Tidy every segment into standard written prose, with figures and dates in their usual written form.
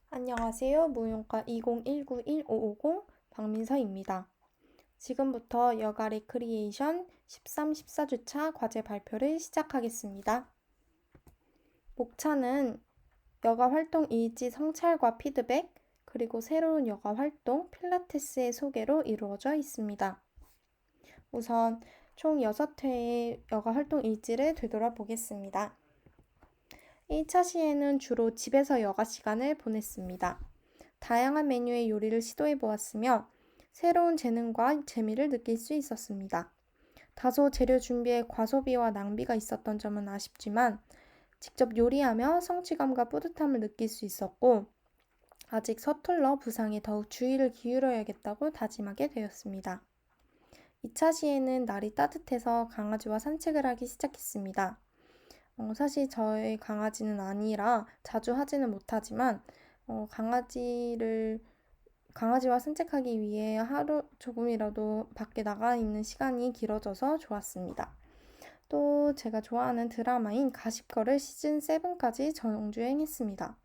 안녕하세요. 무용과 2019-1550 박민서입니다. 지금부터 여가 레크리에이션 13, 14주차 과제 발표를 시작하겠습니다. 목차는 여가 활동 일지 성찰과 피드백, 그리고 새로운 여가 활동 필라테스의 소개로 이루어져 있습니다. 우선 총 6회의 여가 활동 일지를 되돌아보겠습니다. 1차 시에는 주로 집에서 여가 시간을 보냈습니다. 다양한 메뉴의 요리를 시도해 보았으며 새로운 재능과 재미를 느낄 수 있었습니다. 다소 재료 준비에 과소비와 낭비가 있었던 점은 아쉽지만 직접 요리하며 성취감과 뿌듯함을 느낄 수 있었고 아직 서툴러 부상에 더욱 주의를 기울여야겠다고 다짐하게 되었습니다. 2차 시에는 날이 따뜻해서 강아지와 산책을 하기 시작했습니다. 사실 저의 강아지는 아니라 자주 하지는 못하지만 강아지와 산책하기 위해 하루 조금이라도 밖에 나가 있는 시간이 길어져서 좋았습니다. 또 제가 좋아하는 드라마인 가십걸을 시즌 7까지 정주행했습니다.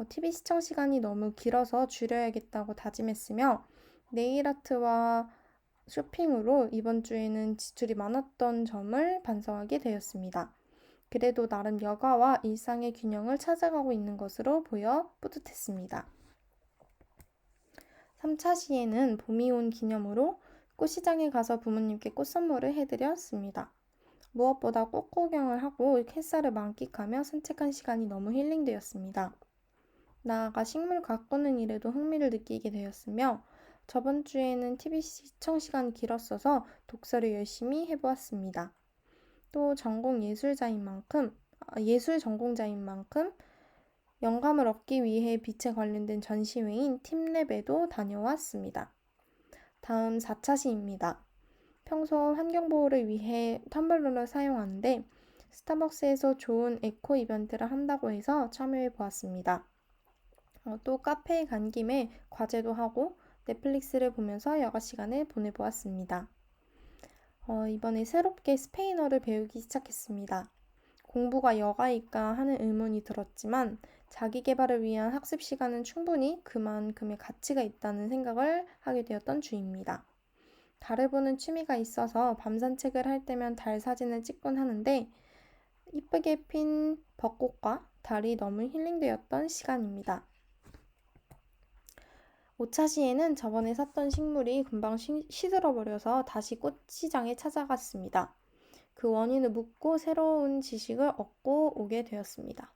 TV 시청 시간이 너무 길어서 줄여야겠다고 다짐했으며 네일 아트와 쇼핑으로 이번 주에는 지출이 많았던 점을 반성하게 되었습니다. 그래도 나름 여가와 일상의 균형을 찾아가고 있는 것으로 보여 뿌듯했습니다. 3차 시에는 봄이 온 기념으로 꽃시장에 가서 부모님께 꽃 선물을 해드렸습니다. 무엇보다 꽃 구경을 하고 햇살을 만끽하며 산책한 시간이 너무 힐링되었습니다. 나아가 식물 가꾸는 일에도 흥미를 느끼게 되었으며 저번 주에는 TV 시청 시간이 길었어서 독서를 열심히 해보았습니다. 또 예술 전공자인 만큼 영감을 얻기 위해 빛에 관련된 전시회인 팀랩에도 다녀왔습니다. 다음 4차 시입니다. 평소 환경보호를 위해 텀블러를 사용하는데 스타벅스에서 좋은 에코 이벤트를 한다고 해서 참여해 보았습니다. 또 카페에 간 김에 과제도 하고 넷플릭스를 보면서 여가 시간을 보내보았습니다. 이번에 새롭게 스페인어를 배우기 시작했습니다. 공부가 여가일까 하는 의문이 들었지만 자기 개발을 위한 학습 시간은 충분히 그만큼의 가치가 있다는 생각을 하게 되었던 주입니다. 달을 보는 취미가 있어서 밤 산책을 할 때면 달 사진을 찍곤 하는데 이쁘게 핀 벚꽃과 달이 너무 힐링되었던 시간입니다. 5차 시에는 저번에 샀던 식물이 금방 시들어버려서 다시 꽃시장에 찾아갔습니다. 그 원인을 묻고 새로운 지식을 얻고 오게 되었습니다.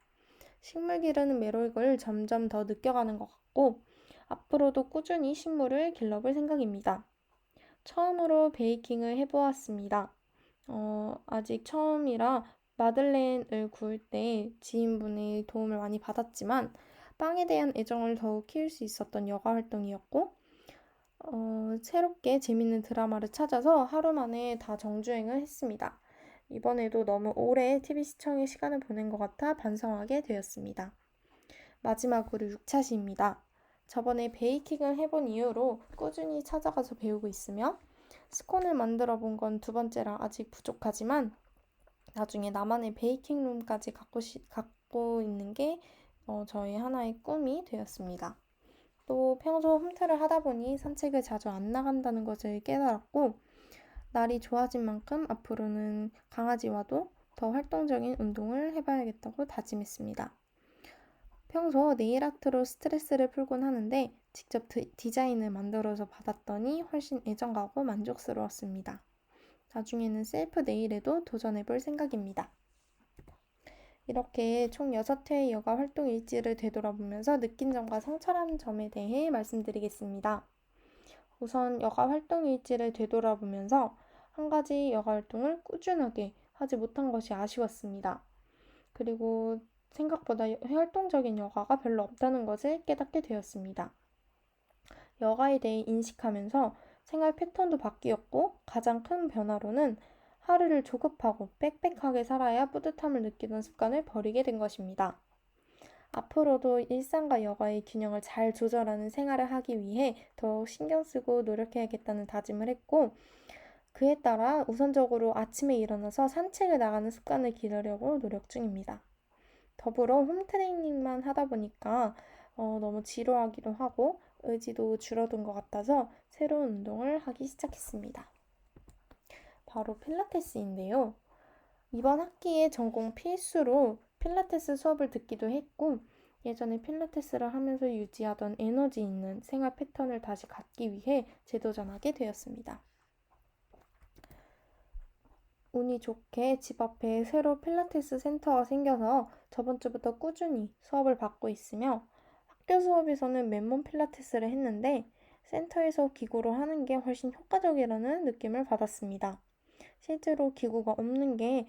식물 기르는 매력을 점점 더 느껴가는 것 같고 앞으로도 꾸준히 식물을 길러볼 생각입니다. 처음으로 베이킹을 해보았습니다. 아직 처음이라 마들렌을 구울 때 지인분의 도움을 많이 받았지만 빵에 대한 애정을 더욱 키울 수 있었던 여가 활동이었고 새롭게 재밌는 드라마를 찾아서 하루 만에 다 정주행을 했습니다. 이번에도 너무 오래 TV 시청에 시간을 보낸 것 같아 반성하게 되었습니다. 마지막으로 6차 시입니다. 저번에 베이킹을 해본 이후로 꾸준히 찾아가서 배우고 있으며 스콘을 만들어 본 건 2번째라 아직 부족하지만 나중에 나만의 베이킹 룸까지 갖고 있는 게 저의 하나의 꿈이 되었습니다. 또 평소 홈트를 하다 보니 산책을 자주 안 나간다는 것을 깨달았고 날이 좋아진 만큼 앞으로는 강아지와도 더 활동적인 운동을 해봐야겠다고 다짐했습니다. 평소 네일아트로 스트레스를 풀곤 하는데 직접 디자인을 만들어서 받았더니 훨씬 애정가고 만족스러웠습니다. 나중에는 셀프 네일에도 도전해볼 생각입니다. 이렇게 총 6회의 여가 활동 일지를 되돌아보면서 느낀 점과 성찰한 점에 대해 말씀드리겠습니다. 우선 여가 활동 일지를 되돌아보면서 한 가지 여가 활동을 꾸준하게 하지 못한 것이 아쉬웠습니다. 그리고 생각보다 활동적인 여가가 별로 없다는 것을 깨닫게 되었습니다. 여가에 대해 인식하면서 생활 패턴도 바뀌었고 가장 큰 변화로는 하루를 조급하고 빽빽하게 살아야 뿌듯함을 느끼던 습관을 버리게 된 것입니다. 앞으로도 일상과 여가의 균형을 잘 조절하는 생활을 하기 위해 더욱 신경 쓰고 노력해야겠다는 다짐을 했고 그에 따라 우선적으로 아침에 일어나서 산책을 나가는 습관을 기르려고 노력 중입니다. 더불어 홈트레이닝만 하다 보니까 너무 지루하기도 하고 의지도 줄어든 것 같아서 새로운 운동을 하기 시작했습니다. 바로 필라테스인데요. 이번 학기에 전공 필수로 필라테스 수업을 듣기도 했고, 예전에 필라테스를 하면서 유지하던 에너지 있는 생활 패턴을 다시 갖기 위해 재도전하게 되었습니다. 운이 좋게 집 앞에 새로 필라테스 센터가 생겨서 저번 주부터 꾸준히 수업을 받고 있으며, 학교 수업에서는 맨몸 필라테스를 했는데 센터에서 기구로 하는 게 훨씬 효과적이라는 느낌을 받았습니다. 실제로 기구가 없는 게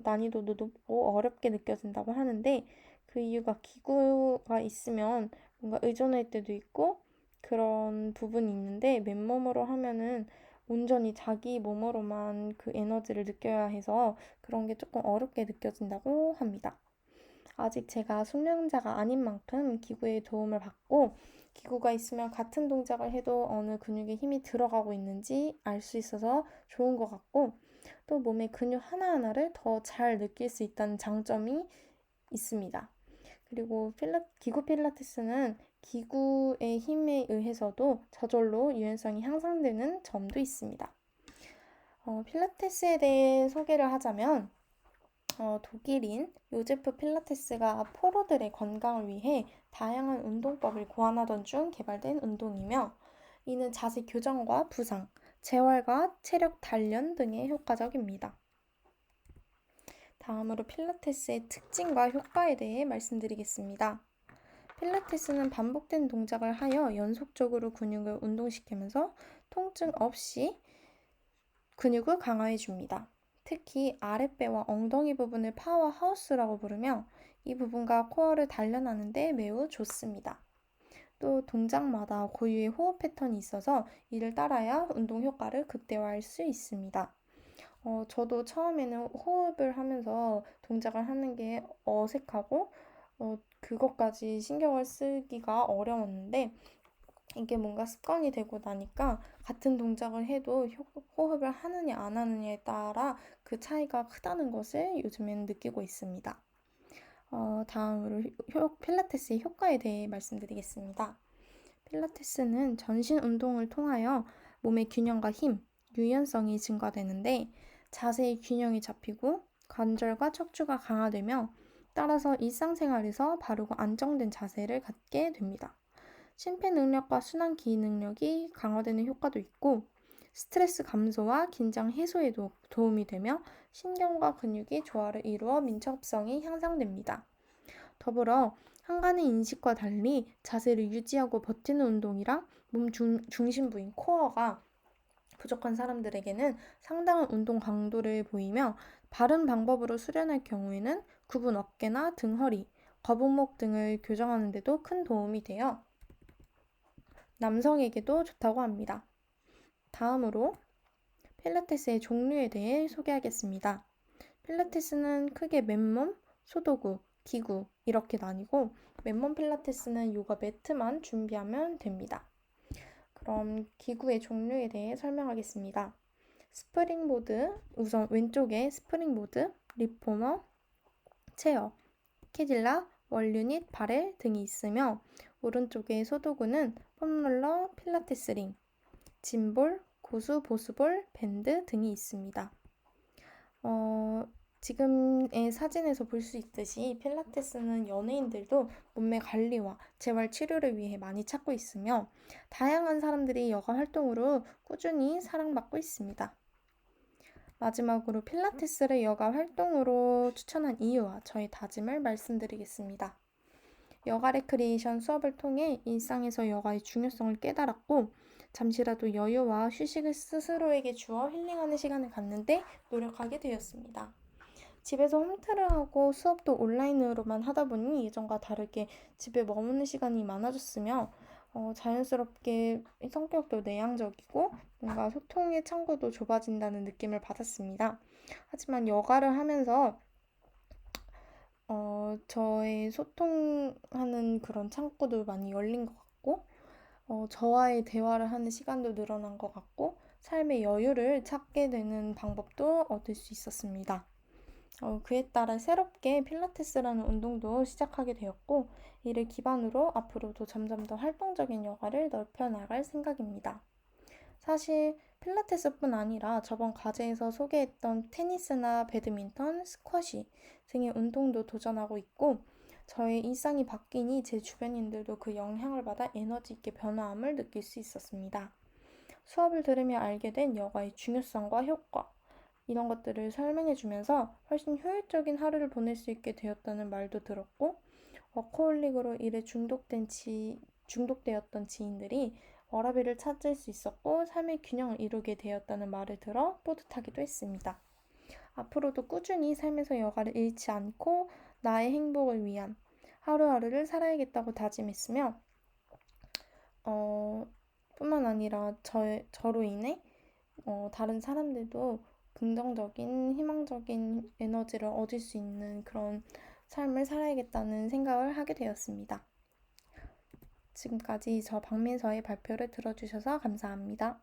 난이도도 높고 어렵게 느껴진다고 하는데, 그 이유가 기구가 있으면 뭔가 의존할 때도 있고 그런 부분이 있는데, 맨몸으로 하면은 온전히 자기 몸으로만 그 에너지를 느껴야 해서 그런 게 조금 어렵게 느껴진다고 합니다. 아직 제가 숙련자가 아닌 만큼 기구의 도움을 받고, 기구가 있으면 같은 동작을 해도 어느 근육에 힘이 들어가고 있는지 알 수 있어서 좋은 것 같고, 또 몸의 근육 하나하나를 더 잘 느낄 수 있다는 장점이 있습니다. 그리고 기구 필라테스는 기구의 힘에 의해서도 저절로 유연성이 향상되는 점도 있습니다. 필라테스에 대해 소개를 하자면, 독일인 요제프 필라테스가 포로들의 건강을 위해 다양한 운동법을 고안하던 중 개발된 운동이며, 이는 자세 교정과 부상, 재활과 체력 단련 등에 효과적입니다. 다음으로 필라테스의 특징과 효과에 대해 말씀드리겠습니다. 필라테스는 반복된 동작을 하여 연속적으로 근육을 운동시키면서 통증 없이 근육을 강화해 줍니다. 특히 아랫배와 엉덩이 부분을 파워하우스라고 부르며, 이 부분과 코어를 단련하는 데 매우 좋습니다. 또 동작마다 고유의 호흡 패턴이 있어서 이를 따라야 운동 효과를 극대화할 수 있습니다. 저도 처음에는 호흡을 하면서 동작을 하는 게 어색하고 그것까지 신경을 쓰기가 어려웠는데, 이게 뭔가 습관이 되고 나니까 같은 동작을 해도 호흡을 하느냐 안 하느냐에 따라 그 차이가 크다는 것을 요즘에는 느끼고 있습니다. 다음으로 필라테스의 효과에 대해 말씀드리겠습니다. 필라테스는 전신 운동을 통하여 몸의 균형과 힘, 유연성이 증가되는데, 자세의 균형이 잡히고 관절과 척추가 강화되며, 따라서 일상생활에서 바르고 안정된 자세를 갖게 됩니다. 심폐 능력과 순환 기능력이 강화되는 효과도 있고, 스트레스 감소와 긴장 해소에도 도움이 되며 신경과 근육이 조화를 이루어 민첩성이 향상됩니다. 더불어 한간의 인식과 달리 자세를 유지하고 버티는 운동이랑 몸 중심 부인 코어가 부족한 사람들에게는 상당한 운동 강도를 보이며, 바른 방법으로 수련할 경우에는 굽은 어깨나 등 허리, 거북목 등을 교정하는 데도 큰 도움이 되어 남성에게도 좋다고 합니다. 다음으로 필라테스의 종류에 대해 소개하겠습니다. 필라테스는 크게 맨몸, 소도구, 기구 이렇게 나뉘고, 맨몸 필라테스는 요가 매트만 준비하면 됩니다. 그럼 기구의 종류에 대해 설명하겠습니다. 스프링보드, 우선 왼쪽에 스프링보드, 리포머, 체어, 캐딜락, 월유닛, 바렐 등이 있으며, 오른쪽에 소도구는 폼롤러, 필라테스 링, 짐볼, 고수, 보수볼, 밴드 등이 있습니다. 지금의 사진에서 볼 수 있듯이 필라테스는 연예인들도 몸매 관리와 재활 치료를 위해 많이 찾고 있으며, 다양한 사람들이 여가 활동으로 꾸준히 사랑받고 있습니다. 마지막으로 필라테스를 여가 활동으로 추천한 이유와 저의 다짐을 말씀드리겠습니다. 여가 레크리에이션 수업을 통해 일상에서 여가의 중요성을 깨달았고, 잠시라도 여유와 휴식을 스스로에게 주어 힐링하는 시간을 갖는데 노력하게 되었습니다. 집에서 홈트를 하고 수업도 온라인으로만 하다 보니 예전과 다르게 집에 머무는 시간이 많아졌으며, 자연스럽게 성격도 내향적이고 뭔가 소통의 창구도 좁아진다는 느낌을 받았습니다. 하지만 여가를 하면서 저의 소통하는 그런 창구도 많이 열린 것 같고, 저와의 대화를 하는 시간도 늘어난 것 같고, 삶의 여유를 찾게 되는 방법도 얻을 수 있었습니다. 그에 따라 새롭게 필라테스라는 운동도 시작하게 되었고, 이를 기반으로 앞으로도 점점 더 활동적인 여가를 넓혀나갈 생각입니다. 사실 필라테스뿐 아니라 저번 과제에서 소개했던 테니스나 배드민턴, 스쿼시 등의 운동도 도전하고 있고, 저의 일상이 바뀌니 제 주변인들도 그 영향을 받아 에너지 있게 변화함을 느낄 수 있었습니다. 수업을 들으며 알게 된 여가의 중요성과 효과, 이런 것들을 설명해 주면서 훨씬 효율적인 하루를 보낼 수 있게 되었다는 말도 들었고, 워커홀릭으로 일에 중독되었던 지인들이 워라밸을 찾을 수 있었고 삶의 균형을 이루게 되었다는 말을 들어 뿌듯하기도 했습니다. 앞으로도 꾸준히 삶에서 여가를 잃지 않고 나의 행복을 위한 하루하루를 살아야겠다고 다짐했으며 뿐만 아니라 저로 인해 다른 사람들도 긍정적인 희망적인 에너지를 얻을 수 있는 그런 삶을 살아야겠다는 생각을 하게 되었습니다. 지금까지 저 박민서의 발표를 들어주셔서 감사합니다.